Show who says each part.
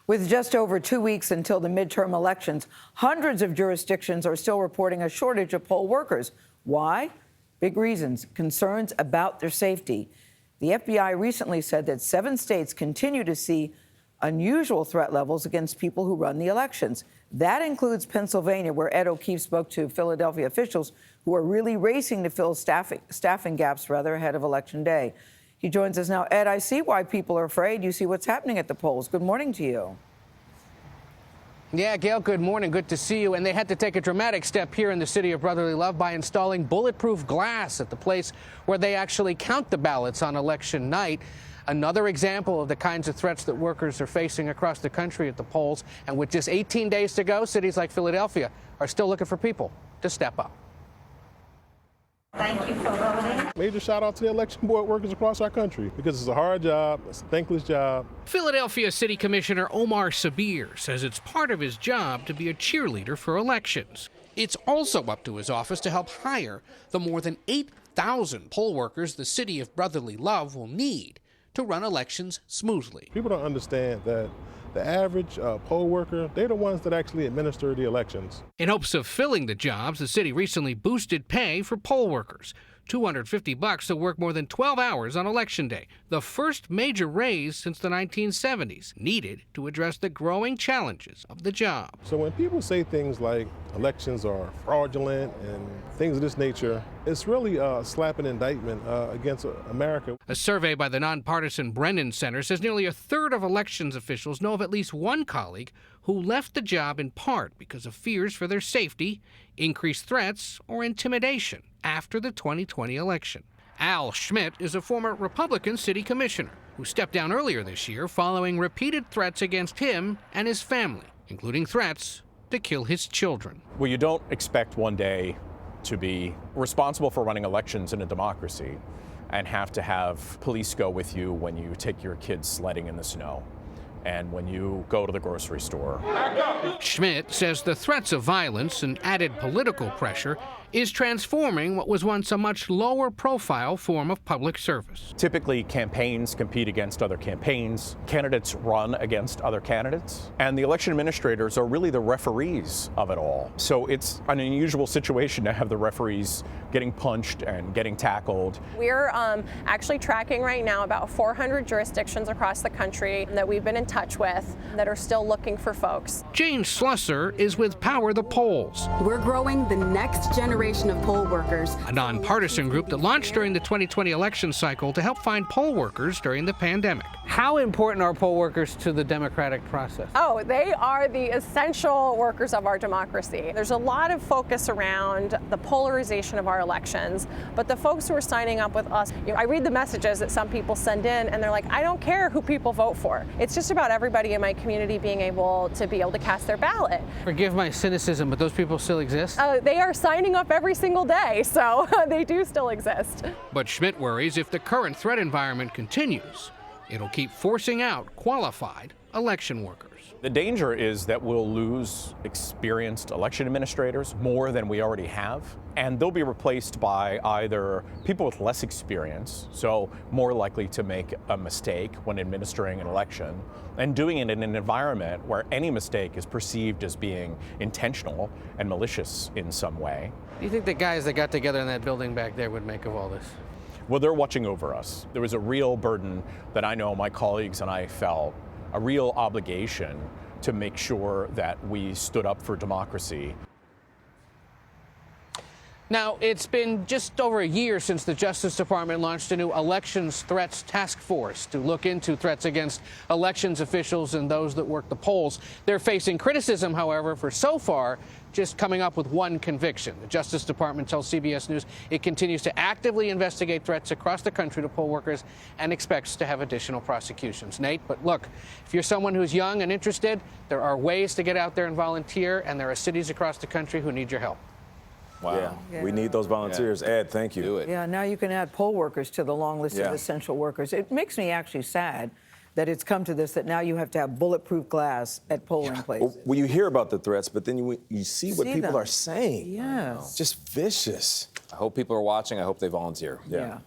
Speaker 1: With just over 2 weeks until the midterm elections, hundreds of jurisdictions are still reporting a shortage of poll workers. Why? Big reasons: concerns about their safety. The FBI recently said that 7 states continue to see unusual threat levels against people who run the elections. That includes Pennsylvania, where Ed O'Keefe spoke to Philadelphia officials who are really racing to fill staffing gaps ahead of Election Day. He joins us now. Ed, I see why people are afraid. You see what's happening at the polls. Good morning to you.
Speaker 2: Yeah, Gayle, good morning. Good to see you. And they had to take a dramatic step here in the city of brotherly love by installing bulletproof glass at the place where they actually count the ballots on election night. Another example of the kinds of threats that workers are facing across the country at the polls. And with just 18 days to go, cities like Philadelphia are still looking for people to step up.
Speaker 3: Thank you for voting.
Speaker 4: Major shout out to the election board workers across our country, because it's a hard job, it's a thankless job.
Speaker 2: Philadelphia City Commissioner Omar Sabir says it's part of his job to be a cheerleader for elections. It's also up to his office to help hire the more than 8,000 poll workers the city of brotherly love will need to run elections smoothly.
Speaker 4: People don't understand that the average poll worker, they're the ones that actually administer the elections.
Speaker 2: In hopes of filling the jobs, the city recently boosted pay for poll workers. $250 to work more than 12 hours on Election Day, the first major raise since the 1970s, needed to address the growing challenges of the job.
Speaker 4: So when people say things like elections are fraudulent and things of this nature, it's really a slap indictment against America.
Speaker 2: A survey by the nonpartisan Brennan Center says nearly a third of elections officials know of at least one colleague who left the job in part because of fears for their safety, increased threats, or intimidation after the 2020 election. Al Schmidt is a former Republican city commissioner who stepped down earlier this year following repeated threats against him and his family, including threats to kill his children.
Speaker 5: Well, you don't expect one day to be responsible for running elections in a democracy and have to have police go with you when you take your kids sledding in the snow and when you go to the grocery store.
Speaker 2: Schmidt says the threats of violence and added political pressure is transforming what was once a much lower profile form of public service.
Speaker 5: Typically, campaigns compete against other campaigns, candidates run against other candidates, and the election administrators are really the referees of it all. So it's an unusual situation to have the referees getting punched and getting tackled.
Speaker 6: We're actually tracking right now about 400 jurisdictions across the country that we've been in touch with that are still looking for folks.
Speaker 2: Jane Slusser is with Power the Polls.
Speaker 7: We're growing the next generation of poll workers.
Speaker 2: A nonpartisan group that launched during the 2020 election cycle to help find poll workers during the pandemic. How important are poll workers to the democratic process?
Speaker 6: Oh, they are the essential workers of our democracy. There's a lot of focus around the polarization of our elections, but the folks who are signing up with us, I read the messages that some people send in and they're like, I don't care who people vote for. It's just about everybody in my community being able to cast their ballot.
Speaker 2: Forgive my cynicism, but those people still exist?
Speaker 6: They are signing up every single day, so they do still exist.
Speaker 2: But Schmidt worries if the current threat environment continues, it'll keep forcing out qualified election workers.
Speaker 5: The danger is that we'll lose experienced election administrators more than we already have, and they'll be replaced by either people with less experience, so more likely to make a mistake when administering an election, and doing it in an environment where any mistake is perceived as being intentional and malicious in some way.
Speaker 2: What do you think the guys that got together in that building back there would make of all this?
Speaker 5: Well, they're watching over us. There was a real burden that I know my colleagues and I felt, a real obligation to make sure that we stood up for democracy.
Speaker 2: Now, it's been just over a year since the Justice Department launched a new elections threats task force to look into threats against elections officials and those that work the polls. They're facing criticism, however, for so far just coming up with one conviction. The Justice Department tells CBS News it continues to actively investigate threats across the country to poll workers and expects to have additional prosecutions. Nate, but look, if you're someone who's young and interested, there are ways to get out there and volunteer, and there are cities across the country who need your help.
Speaker 8: Wow. Yeah. We need those volunteers. Yeah. Ed, thank you.
Speaker 1: Do it. Yeah, now you can add poll workers to the long list of essential workers. It makes me actually sad that it's come to this, that now you have to have bulletproof glass at polling places.
Speaker 8: Well, you hear about the threats, but then you see what people are saying.
Speaker 1: Yes.
Speaker 8: Just vicious.
Speaker 9: I hope people are watching. I hope they volunteer.
Speaker 1: Yeah.